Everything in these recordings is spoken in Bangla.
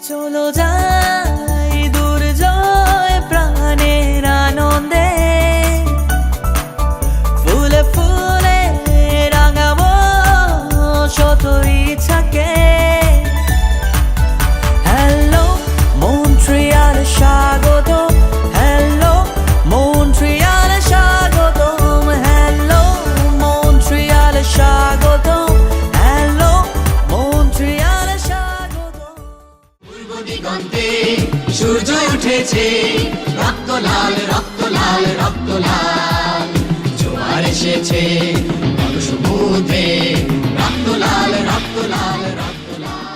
চলো যাই দূর জয় প্রাণের আনন্দে, ফুলে ফুলে রাঙাবো শত ইচ্ছাকে। হ্যালো মন্ট্রিয়াল স্বাগত, হ্যালো মন্ট্রিয়াল স্বাগত, হ্যালো মন্ট্রিয়াল স্বাগত, হ্যালো মন্ট্রিয়াল স্বাগত। পূর্ব দিগন্তে সূর্য উঠেছে, রক্ত লাল রক্ত লাল রক্ত লাল, জোয়ার এসেছে সমুদ্রে, রক্ত লাল রক্ত লাল রক্ত লাল।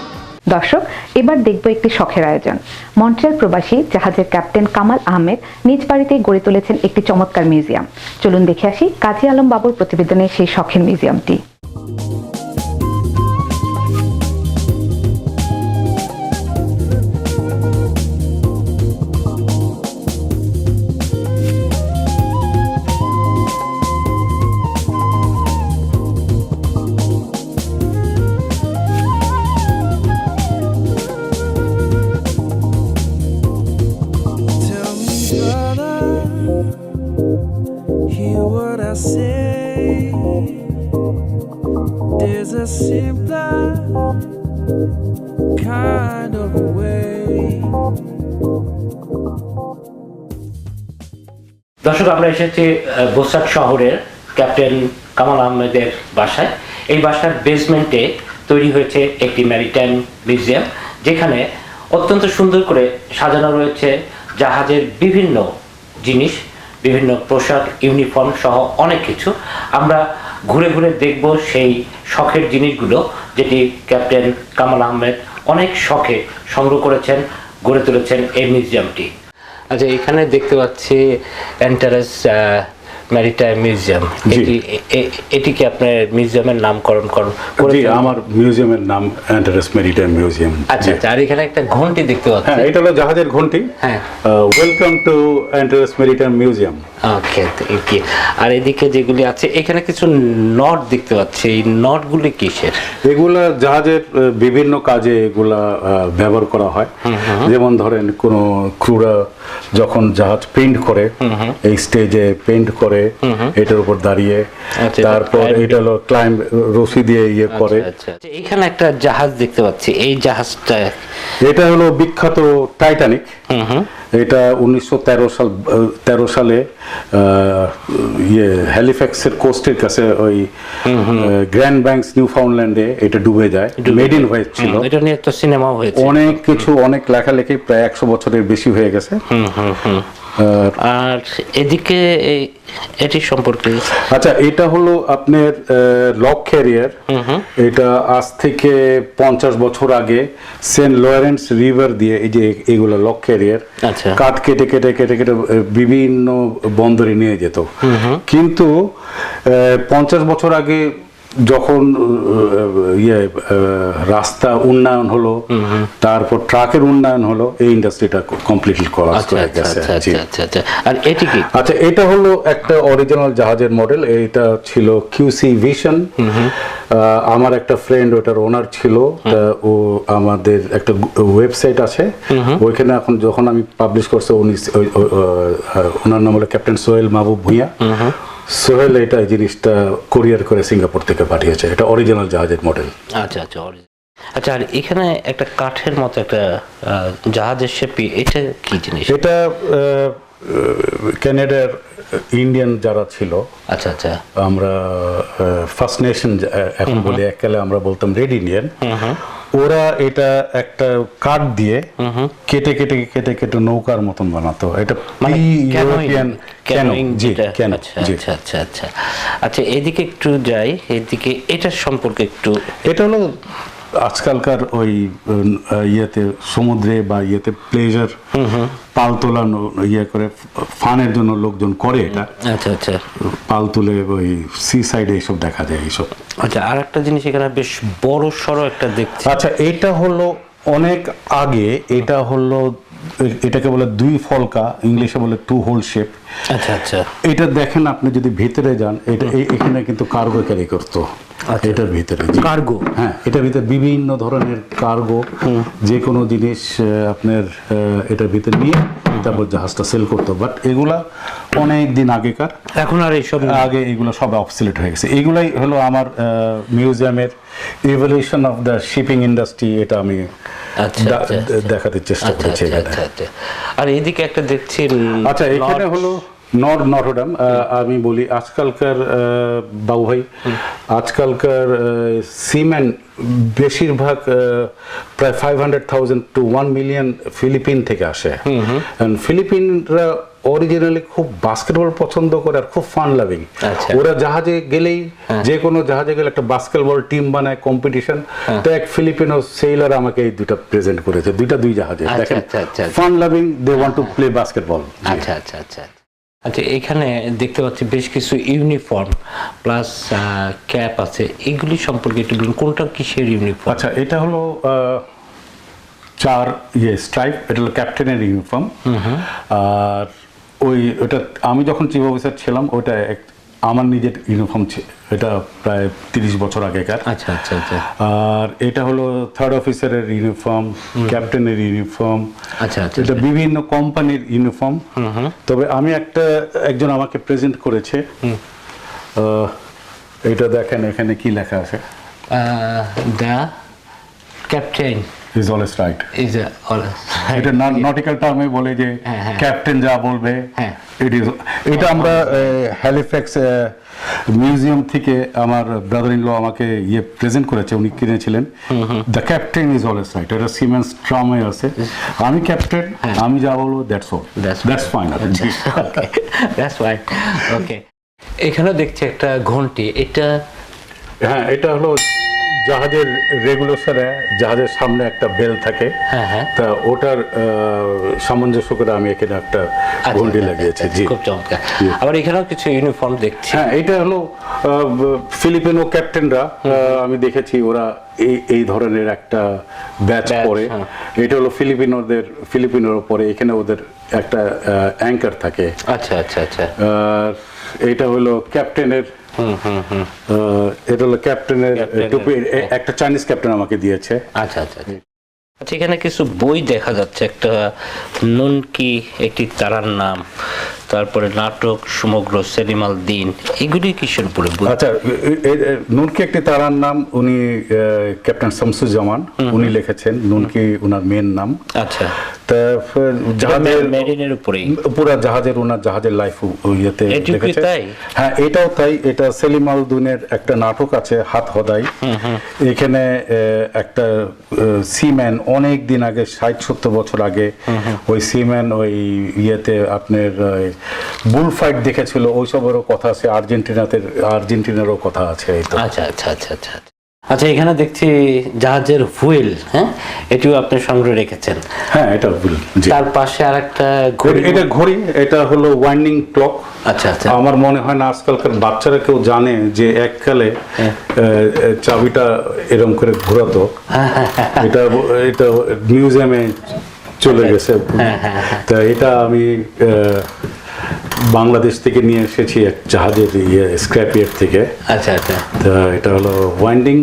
দর্শক, এবার দেখব একটি শখের আয়োজন। মন্ট্রিয়াল প্রবাসী জাহাজের ক্যাপ্টেন কামাল আহমেদ নিজ বাড়িতে গড়ে তুলেছেন একটি চমৎকার মিউজিয়াম। চলুন দেখে আসি কাজী আলম বাবুর প্রতিবেদনে সেই শখের মিউজিয়ামটি। Tell me, brother, hear what I say. There's a simpler kind of way. দর্শক, আমরা এসেছি বসরাট শহরের ক্যাপ্টেন কামাল আহমেদের বাসায়। এই বাসার বেসমেন্টে তৈরি হয়েছে একটি ম্যারিটাইম মিউজিয়াম, যেখানে অত্যন্ত সুন্দর করে সাজানো রয়েছে জাহাজের বিভিন্ন জিনিস, বিভিন্ন পোশাক, ইউনিফর্ম সহ অনেক কিছু। আমরা ঘুরে ঘুরে দেখব সেই শখের জিনিসগুলো, যেটি ক্যাপ্টেন কামাল আহমেদ অনেক শখে সংগ্রহ করেছেন, গড়ে তুলেছেন এই মিউজিয়ামটি। আচ্ছা, এখানে দেখতে পাচ্ছি এন্টারেস ম্যারিটাইম মিউজিয়াম। এটি কি আপনার মিউজিয়ামের নামকরণ জি, আমার মিউজিয়ামের নাম এন্টারেস ম্যারিটাইম মিউজিয়াম। আচ্ছা আচ্ছা, আর এখানে একটা ঘন্টি দেখতে পাচ্ছি। হ্যাঁ, এটা হলো জাহাজের ঘন্টি। হ্যাঁ, ওয়েলকাম টু এন্টারেস maritime museum. Okay, thank you. আর এদিকে যেগুলি আছে, এখানে কিছু নট দেখতে পাচ্ছি। এই নটগুলি কিসের? এগুলা জাহাজের বিভিন্ন কাজে এগুলা ব্যবহার করা হয়। যেমন ধরেন কোনো ক্রুরা যখন জাহাজ পেইন্ট করে, এই স্টেজে পেইন্ট করে এটার উপর দাঁড়িয়ে, তারপর এটা হলো ক্লাইম্ব রশি দিয়ে ইয়ে করে। আচ্ছা, এখানে একটা জাহাজ দেখতে পাচ্ছি। এই জাহাজটা, এটা হলো বিখ্যাত টাইটানিক। এটা 1913 সালে হ্যালিফ্যাক্সের কোস্টের কাছে ওই গ্র্যান্ড ব্যাংকস নিউফাউন্ডল্যান্ডে এটা ডুবে যায়। মেড ইন হোয়াইট ছিল। এটা নিয়ে তো সিনেমাও হয়েছে। অনেক কিছু, অনেক লেখালেখি, প্রায় 100 বছরের বেশি হয়ে গেছে। আর এদিকে এটি সম্পর্কে, আচ্ছা, এটা হলো আপনার লক ক্যারিয়ার। এটা আজ থেকে 50 বছর আগে সেন্ট লরেন্স রিভার দিয়ে, এই যে এগুলো লক ক্যারিয়ার, কাঠ কেটে কেটে কেটে কেটে বিভিন্ন বন্দরে নিয়ে যেত। কিন্তু 50 বছর আগে যখন রাস্তা উন্নয়ন হলো, তারপর ট্রাকের উন্নয়ন হলো, এই ইন্ডাস্ট্রিটা কমপ্লিটলি কলাপস করে গেছে। আর এটি কি? আচ্ছা, এটা হলো একটা অরিজিনাল জাহাজের মডেল। এটা ছিল কিউসি ভিশন। আমার একটা ফ্রেন্ড ওটার ওনার ছিল। ও আমাদের একটা ওয়েবসাইট আছে, ওইখানে এখন যখন আমি পাবলিশ করছি, ওনার নাম হলো ক্যাপ্টেন সোহেল মাহবুব ভুঁইয়া। সোহেল এটা এই জিনিসটা কোরিয়ার করে সিঙ্গাপুর থেকে পাঠিয়েছে। এটা অরিজিনাল জাহাজের মডেল। আচ্ছা আচ্ছা, আচ্ছা। আর এখানে একটা কাঠের মতো একটা জাহাজের শেপি, এটা কি জিনিস? এটা কানাডার ইন্ডিয়ান যারা ছিল, আচ্ছা আচ্ছা, আমরা ফার্স্ট নেশন এখন বলি, এককালে আমরা বলতাম রেড ইন্ডিয়ান। ওরা এটা একটা কাঠ দিয়ে কেটে কেটে কেটে কেটে নৌকার মতন বানাতো। এটা ইউরোপিয়ান আচ্ছা আচ্ছা আচ্ছা। আচ্ছা, এদিকে একটু যাই, এদিকে এটার সম্পর্কে একটু। এটা হলো আজকালকার ওই ইয়েতে সমুদ্রে বা ইয়েতে প্লেজার পাল তোলানো ইয়ে করে ফানের জন্য লোকজন করে এটা। আচ্ছা আচ্ছা, পাল তুলে ওই সি সাইডে এইসব দেখা যায় এইসব। আচ্ছা, আর একটা জিনিস এখানে বেশ বড় সড়ো একটা দেখছি। আচ্ছা, এটা হলো অনেক আগে, এটা হলো এটাকে বলে দুই ফলকা, ইংলিশে বলে টু হোল শেপ। আচ্ছা আচ্ছা। এটা দেখেন আপনি যদি ভিতরে যান, এটা এখানে কিন্তু কার্গো ক্যারি করতো এটার ভিতরে। কার্গো? হ্যাঁ, এটার ভিতরে বিভিন্ন ধরনের কার্গো, যে কোনো জিনিস আপনার এটার ভিতরে নিয়ে তারপর জাহাজটা সেল করতো। বাট এগুলা অনেক দিন আগেকার, এখন আর এইসব আগে এগুলো সব অবসলিট হয়ে গেছে। এগুলাই হলো আমার মিউজিয়ামের evolution of the shipping industry, এটা আমি দেখাতে চেষ্টা করেছি। আর এইদিকে একটা দেখছি, আচ্ছা এখানে হলো নটরডাম। আমি বলি আজকালকার বাবু ভাই, আজকালকার সিমেন্ট বেশিরভাগ প্রায় 500,000 to 1 million ফিলিপিন থেকে আসে। ফিলিপিনরা অরিজিনালি খুব বাস্কেটবল পছন্দ করে আর খুব ফান লাভিং। ওরা জাহাজে গেলেই, যে কোনো জাহাজে গেলে একটা বাস্কেটবল টিম বানায়, কম্পিটিশন। তো এক ফিলিপিনো সেলার আমাকে এই দুইটা প্রেজেন্ট করেছে, দুই জাহাজে। দেখেন, fun loving, they want to play basketball. আচ্ছা আচ্ছা আচ্ছা আচ্ছা। এখানে দেখতে পাচ্ছি বেশ কিছু ইউনিফর্ম প্লাস ক্যাপ আছে, এগুলি সম্পর্কে একটু বলুন, কোনটা কিসের ইউনিফর্ম? আচ্ছা, এটা হলো 4 স্ট্রাইপ, এটা হলো ক্যাপ্টেনের ইউনিফর্ম। আর ওটা আমি যখন চিফ অফিসার ছিলাম, ওটা আমার নিজের ইউনিফর্ম, এটা প্রায় 30 বছর আগেকার। আচ্ছা আচ্ছা আচ্ছা। আর এটা হলো 3rd অফিসারের ইউনিফর্ম, ক্যাপ্টেনের ইউনিফর্ম। আচ্ছা আচ্ছা। এটা বিভিন্ন কোম্পানির ইউনিফর্ম। তবে আমি একজন আমাকে প্রেজেন্ট করেছে, এটা দেখেন এখানে কি লেখা আছে, the captain is always right. এটা নটিক্যাল টার্মে বলে যে ক্যাপ্টেন যা বলবে এটা আমরা হ্যালিফ্যাক্স মিউজিয়াম থেকে আমার ব্রাদার ইন ল আমাকে প্রেজেন্ট করেছে, উনি কিনেছিলেন। The captain is always right, এটা সিমেন্স ট্রামে আছে। আমি ক্যাপ্টেন, আমি যা বলবো that's all, that's fine. That's fine, okay. এখানে দেখছি একটা ঘন্টি, এটা হ্যাঁ, এটা হলো জাহাজের রেগুলেশনে, জাহাজের সামনে একটা বেল থাকে, তা ওটার সামঞ্জস্য করে আমি এখানে একটা ঘন্টি লাগিয়েছি। জি, খুব চমৎকার। আবার এখানেও কিছু ইউনিফর্ম দেখছি। হ্যাঁ, এটা হলো ফিলিপিনো ক্যাপ্টেনরা, আমি দেখেছি ওরা এই ধরনের একটা ব্যাচ পরে। এটা হলো ফিলিপিনোর পরে, এখানে ওদের একটা অ্যাঙ্কার থাকে। আচ্ছা আচ্ছা আচ্ছা। এটা হলো ক্যাপ্টেনের, এটা হলো ক্যাপ্টেনের টুপি, একটা চাইনিজ ক্যাপ্টেন আমাকে দিয়েছে। আচ্ছা আচ্ছা আচ্ছা। এখানে কিছু বই দেখা যাচ্ছে, একটা নুনকি, একটি তারার নাম, তারপরে নাটক সমগ্র, সেলিম আল দিন, এগুলি কিসের উপরে? আচ্ছা, নুনকি একটি তারার নাম, উনি ক্যাপ্টেন শামসুজ্জামান, উনি লিখেছেন। নুনকি ওনার মেন নাম। আচ্ছা। তারপর জাহাজের মেরিনের উপরে পুরো ওনার জাহাজের লাইফ ইয়েতে লিখেছে। হ্যাঁ, এটাও তাই। এটা সেলিম আল দিনের একটা নাটক আছে, হাত হদাই। এখানে একটা সিম্যান অনেক দিন আগে, 60-70 বছর আগে, ওই সিম্যান ওই ইয়েতে আপনার বুল ফাইট দেখেছিল, ওইসবেরও কথা আছে। আর্জেন্টিনারও কথা আছে। আচ্ছা আচ্ছা আচ্ছা আচ্ছা আচ্ছা। এখানে দেখছি জাহাজের হুইল, হ্যাঁ, এটিও আপনি সংগ্রহ রেখেছেন। হ্যাঁ, এটা হুইল। তার পাশে আর একটা ঘড়ি, এটা ঘড়ি, এটা হলো ওয়াইন্ডিং ক্লক। আচ্ছা আচ্ছা। আমার মনে হয় না আজকালকার বাচ্চারা কেউ জানে যে এককালে চাবিটা এরকম করে ঘোরাতো। এটা মিউজিয়ামে চলে গেছে। তা এটা আমি বাংলাদেশ থেকে নিয়ে এসেছি, এক জাহাজের স্ক্র্যাপ ইয়ার্ড থেকে। আচ্ছা আচ্ছা। তা এটা হলো ওয়াইন্ডিং,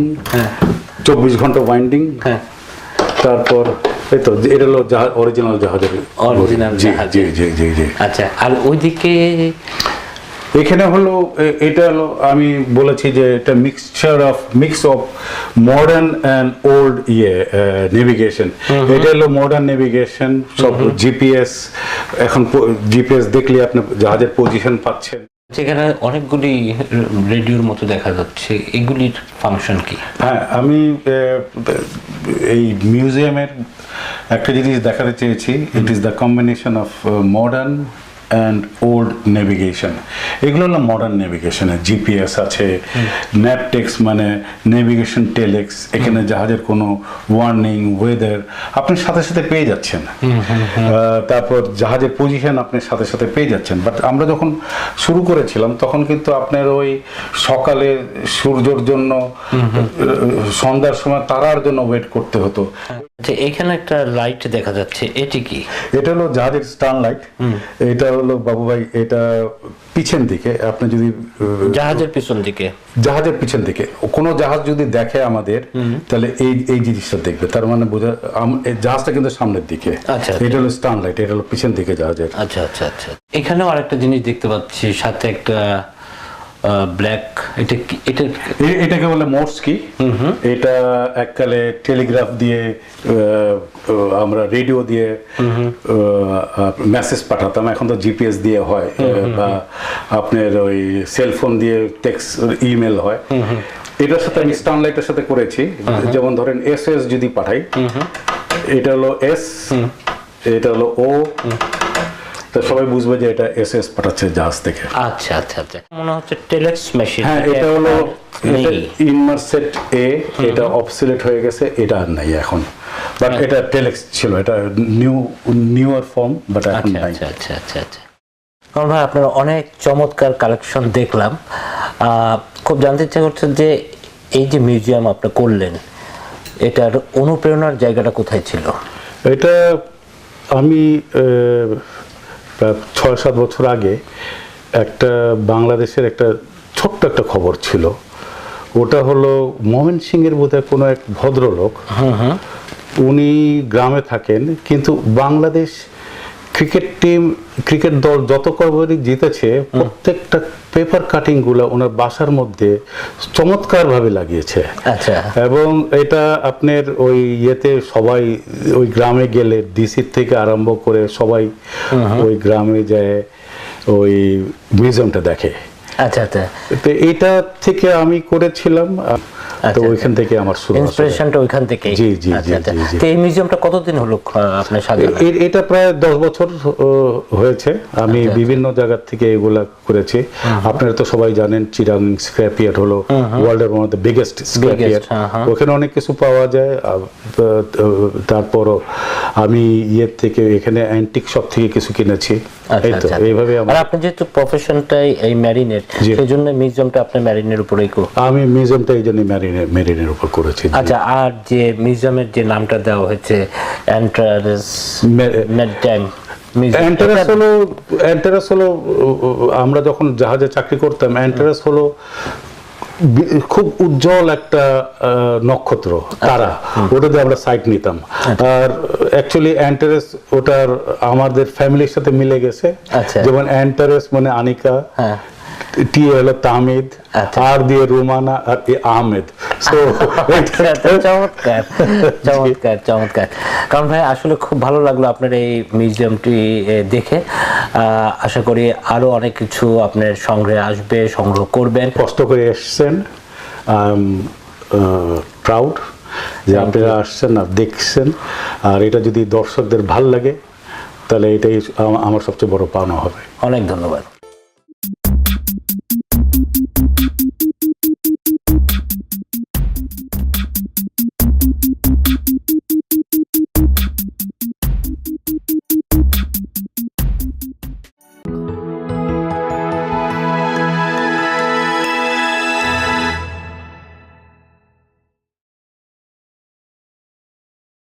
24 ঘন্টা ওয়াইন্ডিং। তারপর এই তো, এটা হলো অরিজিনাল জাহাজের। জি জি জি জি জি। আচ্ছা। আর ওইদিকে এখানে হলো, এটা হলো আমি বলেছি যে এটা mix of modern and old navigation. এটা হলো মডার্ন নেভিগেশন, সব জিপিএস। এখন জিপিএস দেখলে আপনি জাহাজের পজিশন পাচ্ছেন। সেখানে অনেকগুলি রেডিওর মতো দেখা যাচ্ছে, এগুলির ফাংশন কি? হ্যাঁ, আমি এই মিউজিয়ামের একটা জিনিস দেখাতে চেয়েছি। It is the combination of modern and old navigation. এগুলো হলো মডার্ন নেভিগেশনে জিপিএস আছে, ন্যাপটেক্স মানে নেভিগেশন টেলেক্স। এখানে জাহাজের কোনো ওয়ার্নিং, ওয়েদার আপনি সাথে সাথে পেয়ে যাচ্ছেন। তারপর জাহাজের পজিশন আপনি সাথে সাথে পেয়ে যাচ্ছেন। বাট আমরা যখন শুরু করেছিলাম তখন কিন্তু আপনার ওই সকালে সূর্যের জন্য, সন্ধ্যার সময় তারার জন্য ওয়েট করতে হতো। আচ্ছা, এখানে একটা লাইট দেখা যাচ্ছে, এটি কি? এটা হলো জাহাজের স্টার্ন লাইট। এটা হলো বাবু ভাই, এটা পিছন দিকে, আপনি যদি জাহাজের পিছন দিকে, জাহাজের পিছন দিকে কোনো জাহাজ যদি দেখে আমাদের, তাহলে এই এই জিনিসটা দেখবে, তার মানে বোঝা এই জাহাজটা কিন্তু সামনের দিকে। আচ্ছা, এটা হলো স্টার্ন লাইট, এটা হলো পিছন দিকে জাহাজের। আচ্ছা আচ্ছা আচ্ছা। এখানেও আরেকটা জিনিস দেখতে পাচ্ছি, সাথে একটা ব্ল্যাক, এটা কি? এটাকে বলে মোর্স কি। এটা এককালে টেলিগ্রাফ দিয়ে আমরা রেডিও দিয়ে মেসেজ পাঠাতাম, এখন তো জিপিএস দিয়ে হয়, বা আপনার ওই সেলফোন দিয়ে টেক্সট ইমেল হয়। এটার সাথে আমি স্টারলাইটের সাথে করেছি। যেমন ধরেন এসএস যদি পাঠাই, এটা হলো এস, এটা হলো ও, তো সবাই বুঝবে যে এটা এসএস পাঠাচ্ছে জাহাজ থেকে। আচ্ছা আচ্ছা আচ্ছা, মনে হচ্ছে টেলেক্স মেশিন। হ্যাঁ, এটা হলো ইনমার্সেট এ, এটা অবসলিট হয়ে গেছে, এটা আর নাই এখন। বাট এটা টেলেক্স ছিল, এটা নিউয়ার ফর্ম, বাট এখন নাই। আচ্ছা আচ্ছা আচ্ছা আচ্ছা। কারণ ভাই আপনার অনেক চমৎকার কালেকশন দেখলাম, খুব জানতে ইচ্ছা করছে যে এই যে মিউজিয়াম আপনি করলেন, এটার অনুপ্রেরণার জায়গাটা কোথায় ছিল? এটা আমি 6-7 বছর আগে একটা বাংলাদেশের একটা ছোট্ট একটা খবর ছিল। ওটা হলো ময়মনসিংহের বোধহয় কোনো এক ভদ্রলোক, উনি গ্রামে থাকেন, কিন্তু বাংলাদেশ ক্রিকেট দল যত কবারই জিতেছে, প্রত্যেকটা পেপার কাটিং গুলো ওনার বাসার মধ্যে চমৎকার ভাবে লাগিয়েছে। আচ্ছা। এবং এটা আপনার ওই ইয়েতে সবাই ওই গ্রামে গেলে, ডিসির থেকে আরম্ভ করে সবাই ওই গ্রামে যায়, ওই মিউজিয়ামটা দেখে। আচ্ছা আচ্ছা। তো এটা থেকে আমি করেছিলাম, তো ওইখান থেকে আমার শুরু, ইন্সপিরেশনটা ওইখান থেকে। জি জি জি। তো এই মিউজিয়ামটা কতদিন হলো আপনার সাজানো? এটা প্রায় 10 বছর হয়েছে। আমি বিভিন্ন জায়গা থেকে এগুলা করেছি। আপনারা তো সবাই জানেন চিরাং স্ক্র্যাপইয়ার্ড হলো ওয়ার্ল্ডের one of the biggest scrapyard. ওখানে অনেক কিছু পাওয়া যায়। তারপরও আমি ইয়ের থেকে, এখানে অ্যান্টিক শপ থেকে কিছু কিনেছি। এই তো এইভাবে। আর আপনি যেহেতু প্রফেশনটাই এই ম্যারিনের, সেজন্য মিউজিয়ামটা আপনি ম্যারিনের উপরেই আমি মিউজিয়ামটা এই জন্য মেরিনের উপর করেছি। আচ্ছা, আর যে মিউজিয়ামের যে নামটা দেওয়া হয়েছে এন্টারেস ম্যারিটাইম, এন্টারেস হলো আমরা যখন জাহাজে চাকরি করতাম, এন্টারেস হলো খুব উজ্জ্বল একটা নক্ষত্র, তারা, ওটা দিয়ে আমরা সাইট নিতাম। আর অ্যাকচুয়ালি অ্যান্টারেস ওটার আমাদের ফ্যামিলির সাথে মিলে গেছে। যেমন অ্যান্টারেস মানে আনিকা, টি হলো তামিদ, আর দিয়ে রুমানা, আর আহমেদ। চমৎকার চমৎকার চমৎকার। কারণ ভাই আসলে খুব ভালো লাগলো আপনার এই মিউজিয়ামটি দেখে। আশা করি আরো অনেক কিছু আপনার সংগ্রহে আসবে, সংগ্রহ করবেন। কষ্ট করে এসছেন, প্রাউড যে আপনারা আসছেন আর দেখছেন। আর এটা যদি দর্শকদের ভাল লাগে, তাহলে এটাই আমার সবচেয়ে বড় পাওনা হবে। অনেক ধন্যবাদ।